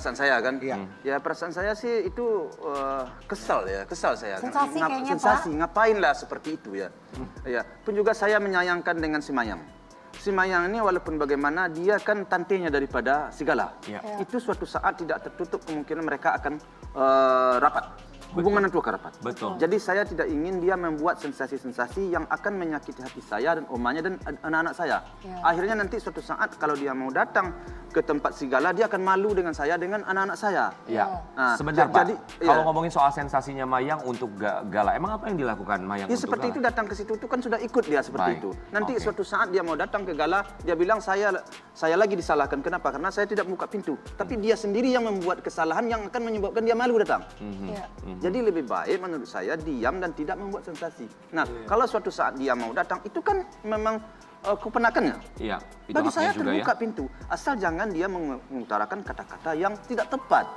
perasaan saya kan. Iya. Ya perasaan saya sih itu kesal ya, kesal saya. Sensasi kayaknya, sensasi, Pak. ngapain lah seperti itu ya. Ya, pun juga saya menyayangkan dengan si Mayang. Si Mayang ini walaupun bagaimana dia kan tantenya daripada si Gala. Ya. Itu suatu saat tidak tertutup kemungkinan mereka akan rapat. Hubungan itu akan rapat. Betul. Jadi saya tidak ingin dia membuat sensasi-sensasi yang akan menyakiti hati saya dan omanya dan anak-anak saya. Ya. Akhirnya nanti suatu saat kalau dia mau datang ke tempat si Gala, dia akan malu dengan saya, dengan anak-anak saya. Ya. Nah, Sebentar Pak, jadi, kalau ya. ngomongin soal sensasinya Mayang untuk Gala, emang apa yang dilakukan Mayang Ya untuk seperti Gala? itu, datang ke situ itu kan sudah ikut dia seperti Baik. itu. Nanti Oke. suatu saat dia mau datang ke Gala, dia bilang saya lagi disalahkan. Kenapa? Karena saya tidak membuka pintu. Tapi dia sendiri yang membuat kesalahan yang akan menyebabkan dia malu datang. Ya. Jadi lebih baik menurut saya diam dan tidak membuat sensasi. Nah, kalau suatu saat dia mau datang, itu kan memang keponakannya. Iya, itu Bagi haknya saya juga terbuka ya. pintu, asal jangan dia mengutarakan kata-kata yang tidak tepat.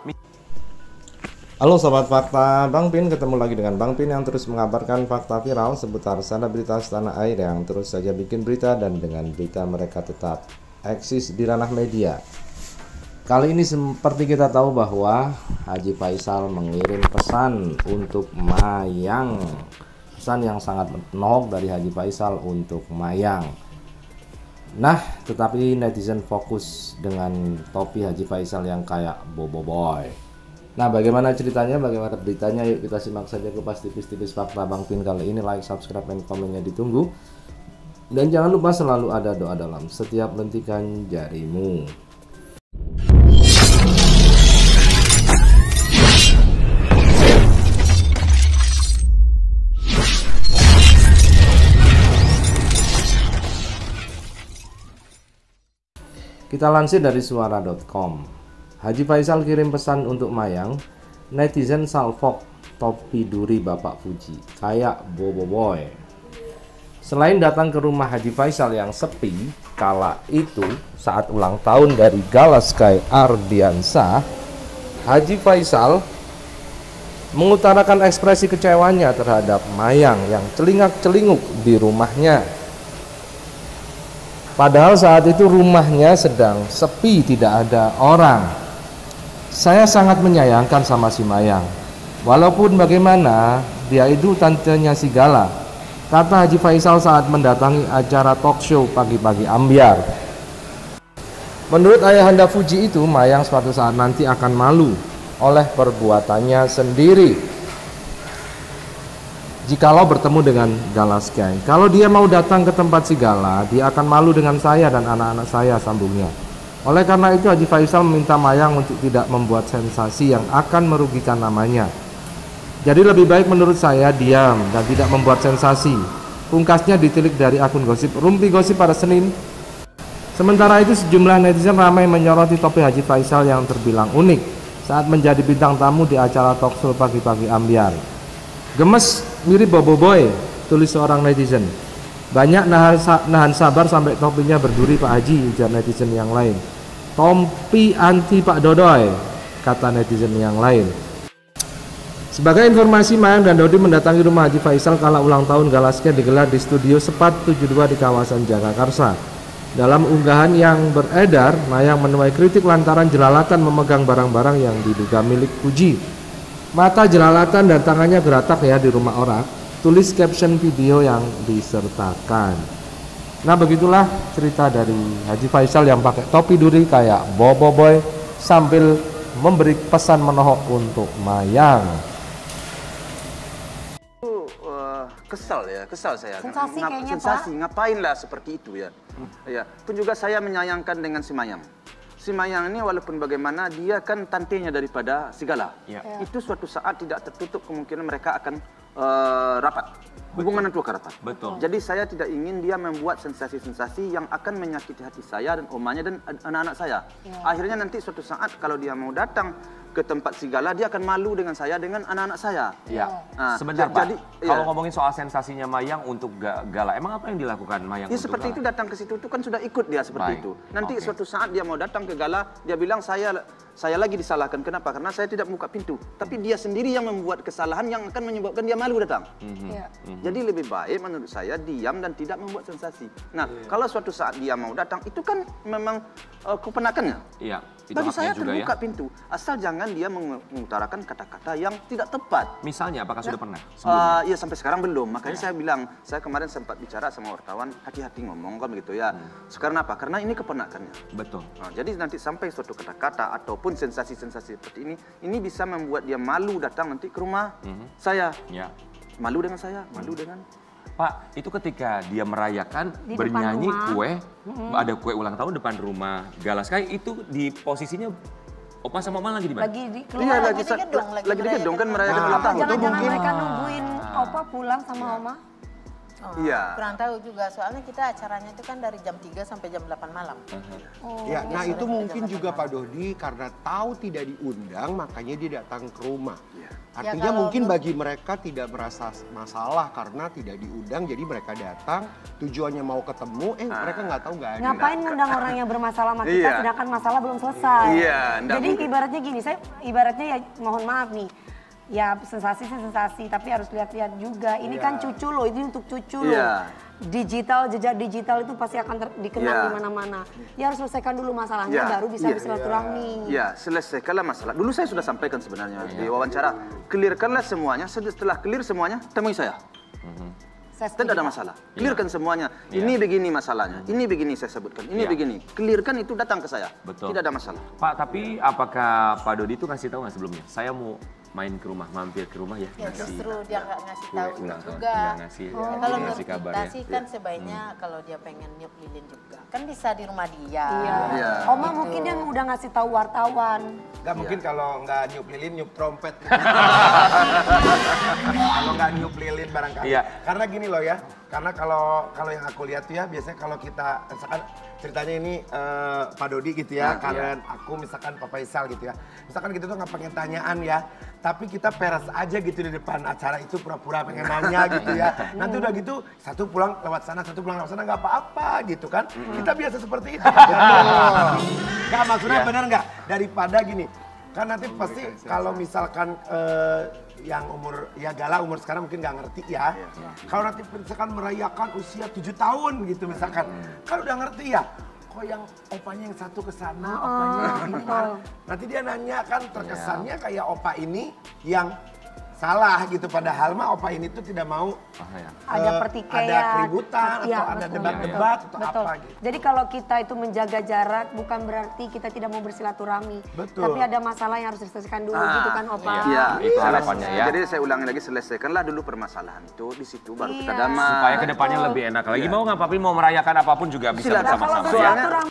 Halo Sobat Fakta, Bang Pin ketemu lagi dengan Bang Pin yang terus mengabarkan fakta viral seputar selebritas tanah air yang terus saja bikin berita dan dengan berita mereka tetap eksis di ranah media. Kali ini seperti kita tahu bahwa Haji Faisal mengirim pesan untuk Mayang. Pesan yang sangat menohok dari Haji Faisal untuk Mayang. Nah, tetapi netizen fokus dengan topi Haji Faisal yang kayak Bobo Boy. Nah, bagaimana ceritanya, bagaimana beritanya? Yuk kita simak saja kupas tipis-tipis fakta Bang Pin kali ini. Like, subscribe, dan komennya ditunggu. Dan jangan lupa selalu ada doa dalam setiap lentikan jarimu. Kita lansir dari suara.com. Haji Faisal kirim pesan untuk Mayang. Netizen salfok topi duri Bapak Fuji kayak Bobo Boy. Selain datang ke rumah Haji Faisal yang sepi kala itu saat ulang tahun dari Gala Sky Ardiansah, Haji Faisal mengutarakan ekspresi kecewanya terhadap Mayang yang celingak-celinguk di rumahnya. Padahal saat itu rumahnya sedang sepi, tidak ada orang. Saya sangat menyayangkan sama si Mayang. Walaupun bagaimana, dia itu tantenya si Gala, kata Haji Faisal saat mendatangi acara talk show pagi-pagi ambiar. Menurut ayahanda Fuji itu, Mayang suatu saat nanti akan malu oleh perbuatannya sendiri jikalau bertemu dengan Gala Sky. Kalau dia mau datang ke tempat si Gala, dia akan malu dengan saya dan anak-anak saya, sambungnya. Oleh karena itu Haji Faisal meminta Mayang untuk tidak membuat sensasi yang akan merugikan namanya. Jadi lebih baik menurut saya diam dan tidak membuat sensasi. Pungkasnya ditilik dari akun gosip Rumpi Gosip pada Senin. Sementara itu sejumlah netizen ramai menyoroti topi Haji Faisal yang terbilang unik saat menjadi bintang tamu di acara talk show pagi-pagi ambiar. Gemes, mirip Bobo Boy, tulis seorang netizen. Banyak nahan sabar sampai topinya berduri Pak Haji, ujar netizen yang lain. Topi anti Pak Dodoy, kata netizen yang lain. Sebagai informasi, Mayang dan Dodi mendatangi rumah Haji Faisal kala ulang tahun Gala Sky digelar di studio Sepat 72 di kawasan Jagakarsa. Dalam unggahan yang beredar, Mayang menuai kritik lantaran jelalatan memegang barang-barang yang diduga milik Fuji. Mata jelalatan dan tangannya geratak ya di rumah orang, tulis caption video yang disertakan. Nah, begitulah cerita dari Haji Faisal yang pakai topi duri kayak Bobo Boy sambil memberi pesan menohok untuk Mayang. Kesal ya, kesal saya. Sensasi kayaknya, sensasi, Pak. ngapain lah seperti itu ya. Ya, pun juga saya menyayangkan dengan si Mayang. Si Mayang ini walaupun bagaimana dia kan tantenya daripada si Gala. Ya. Itu suatu saat tidak tertutup kemungkinan mereka akan rapat. Hubungan itu akan rapat. Betul. Jadi saya tidak ingin dia membuat sensasi-sensasi yang akan menyakiti hati saya dan omanya dan anak-anak saya. Ya. Akhirnya nanti suatu saat kalau dia mau datang ke tempat si Gala, dia akan malu dengan saya, dengan anak-anak saya. Ya. Nah, Sebentar Pak, jadi, kalau ya. ngomongin soal sensasinya Mayang untuk Gala, emang apa yang dilakukan Mayang Ya untuk seperti Gala? itu, datang ke situ itu kan sudah ikut dia seperti Baik. itu. Nanti Oke. suatu saat dia mau datang ke Gala, dia bilang saya saya lagi disalahkan. Kenapa? Karena saya tidak membuka pintu. Tapi dia sendiri yang membuat kesalahan yang akan menyebabkan dia malu datang. Jadi lebih baik menurut saya diam dan tidak membuat sensasi. Nah, kalau suatu saat dia mau datang, itu kan memang keponakannya. Iya, itu Bagi haknya saya juga terbuka ya. pintu, asal jangan dia mengutarakan kata-kata yang tidak tepat. Misalnya, apakah sudah pernah? Sebelumnya? Ya sampai sekarang belum. Makanya saya bilang, saya kemarin sempat bicara sama wartawan, hati-hati ngomong kan begitu ya. Sekarang apa? Karena ini keponakannya. Betul. Nah, jadi nanti sampai suatu kata-kata ataupun sensasi-sensasi seperti ini bisa membuat dia malu datang nanti ke rumah saya. Ya. Malu dengan saya, malu dengan... Pak, itu ketika dia merayakan Di depan bernyanyi rumah. kue, ada kue ulang tahun depan rumah Galaskai, itu di posisinya Opa sama Oma lagi di mana? Lagi di Iya, keluar. lagi di gedung kan merayakan ulang Apa tahun. jangan-jangan mereka nungguin Opa pulang sama Oma? Iya. Kurang tahu juga, soalnya kita acaranya itu kan dari jam 3 sampai jam 8 malam. Ya, nah itu mungkin juga Pak Dodi karena tahu tidak diundang makanya dia datang ke rumah. Artinya kalau mungkin bagi mereka tidak merasa masalah karena tidak diundang jadi mereka datang tujuannya mau ketemu mereka nggak tahu nggak ada. Ngapain ngundang orang yang bermasalah sama kita Iya. sedangkan masalah belum selesai. Iya, nggak Jadi mungkin. ibaratnya gini, saya ibaratnya ya mohon maaf nih. Ya sensasi sih sensasi, tapi harus lihat-lihat juga. Ini kan cucu lo, ini untuk cucu lo. Iya. Digital, jejak digital itu pasti akan dikenang Iya. di mana-mana. Ya harus selesaikan dulu masalahnya, baru bisa bersilaturahmi. Ya, selesaikanlah masalah. Dulu saya sudah sampaikan sebenarnya di wawancara. Clearkanlah semuanya, setelah clear semuanya, temui saya. Saya Tidak setuju, ada Pak. masalah. Clearkan semuanya. Ini begini masalahnya, ini begini saya sebutkan, ini begini. Clearkan itu datang ke saya. Betul. Tidak ada masalah. Pak, tapi apakah Pak Dodi itu ngasih tahu nggak sebelumnya? Saya mau main ke rumah, mampir ke rumah ya. Ya justru dia nggak ngasih kue tahu ulang tahun. juga. Nggak ngasih, Ya, nggak kalau ngasih menurut kabar kita ya. sih kan sebaiknya kalau dia pengen niup lilin juga, kan bisa di rumah dia. Iya. Iya. Oma mungkin yang udah ngasih tahu wartawan. Gak mungkin kalau nggak niup lilin, niup trompet. Kalau nggak niup lilin barangkali. Iya. Karena gini loh ya, karena kalau yang aku lihat tuh ya, biasanya kalau kita, misalkan ceritanya ini Pak Dodi gitu ya, kalian aku misalkan Papa Isal gitu ya. Misalkan gitu tuh nggak pengen tanyaan ya, tapi kita peres aja gitu di depan acara itu pura-pura pengen nanya gitu ya. Nanti udah gitu, satu pulang lewat sana, satu pulang lewat sana, nggak apa-apa gitu kan. Kita biasa seperti itu. Nggak, maksudnya bener nggak? Daripada gini, kan nanti pasti kalau misalkan yang umur, ya Gala umur sekarang mungkin nggak ngerti ya. Kalau nanti misalkan merayakan usia 7 tahun gitu misalkan, kan udah ngerti ya. Kok yang opanya yang satu ke sana, opanya yang ini kan. Nanti dia nanya kan terkesannya kayak opa ini yang salah gitu. Padahal mah opa ini tuh tidak mau Ada pertikaian. ada keributan Iya, atau ada betul. debat-debat atau Betul. apa gitu. Jadi kalau kita itu menjaga jarak bukan berarti kita tidak mau bersilaturahmi. Betul. Tapi ada masalah yang harus diselesaikan dulu gitu kan Opa. Iya, Itu harapannya ya. Jadi saya ulangi lagi, selesaikanlah dulu permasalahan itu, di situ baru kita Iya. damai. Supaya kedepannya lebih enak lagi. Mau nggak Papi mau merayakan apapun juga bisa Silakan. Kalau bersama-sama ya. Soalnya- bersilaturahmi